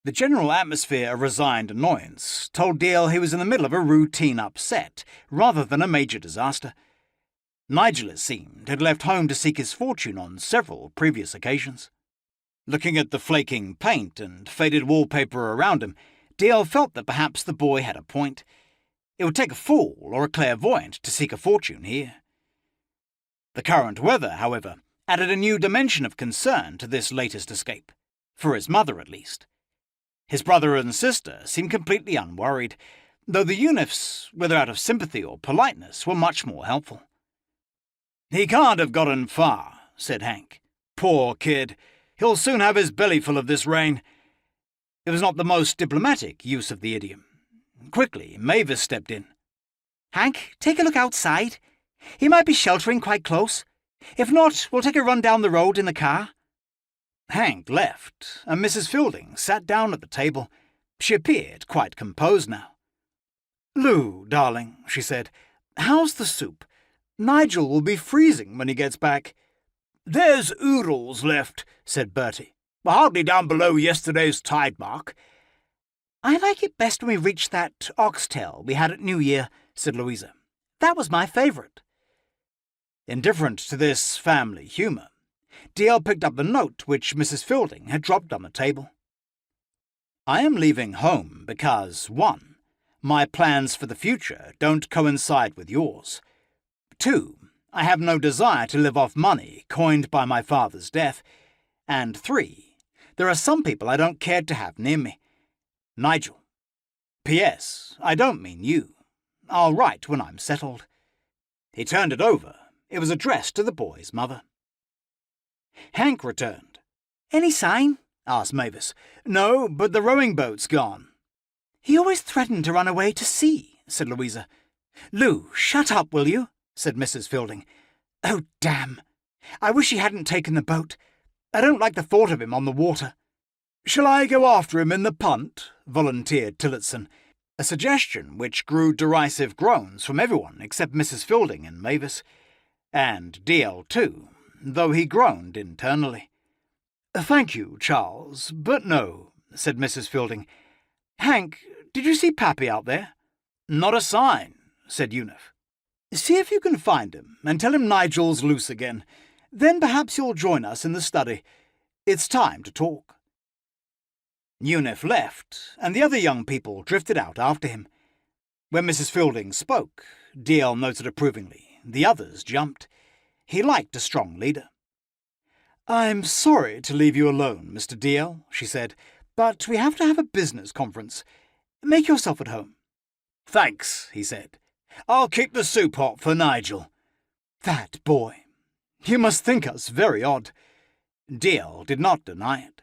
The general atmosphere of resigned annoyance told Dalziel he was in the middle of a routine upset, rather than a major disaster. Nigel, it seemed, had left home to seek his fortune on several previous occasions. Looking at the flaking paint and faded wallpaper around him, Dalziel felt that perhaps the boy had a point. It would take a fool or a clairvoyant to seek a fortune here. The current weather, however, added a new dimension of concern to this latest escape, for his mother at least. His brother and sister seemed completely unworried, though the eunuchs, whether out of sympathy or politeness, were much more helpful. "He can't have gotten far," said Hank. "Poor kid. He'll soon have his belly full of this rain." It was not the most diplomatic use of the idiom. Quickly, Mavis stepped in. "Hank, take a look outside. He might be sheltering quite close. If not, we'll take a run down the road in the car." Hank left, and Mrs. Fielding sat down at the table. She appeared quite composed now. "Lou, darling," she said, "how's the soup? Nigel will be freezing when he gets back." "There's oodles left," said Bertie. "We're hardly down below yesterday's tide mark." "I like it best when we reach that oxtail we had at New Year," said Louisa. "That was my favourite." Indifferent to this family humour, Dalziel picked up the note which Mrs. Fielding had dropped on the table. "I am leaving home because, 1. My plans for the future don't coincide with yours. 2. I have no desire to live off money coined by my father's death. And 3. There are some people I don't care to have near me. Nigel. P.S. I don't mean you. I'll write when I'm settled." He turned it over. It was addressed to the boy's mother. Hank returned. "Any sign?" asked Mavis. "No, but the rowing boat's gone." "He always threatened to run away to sea," said Louisa. "Lou, shut up, will you?" said Mrs. Fielding. "Oh, damn! I wish he hadn't taken the boat. I don't like the thought of him on the water." "Shall I go after him in the punt?" volunteered Tillotson, a suggestion which drew derisive groans from everyone except Mrs. Fielding and Mavis, and Dalziel too, though he groaned internally. "Thank you, Charles, but no," said Mrs. Fielding. "Hank, did you see Pappy out there?" "Not a sign," said Eunuch. "See if you can find him, and tell him Nigel's loose again. Then perhaps you'll join us in the study. It's time to talk." Eunuch left, and the other young people drifted out after him. When Mrs. Fielding spoke, Dalziel noted approvingly. The others jumped. He liked a strong leader. "I'm sorry to leave you alone, Mr. Dalziel," she said, "but we have to have a business conference. Make yourself at home." "Thanks," he said. "I'll keep the soup hot for Nigel." "That boy. You must think us very odd." Dalziel did not deny it.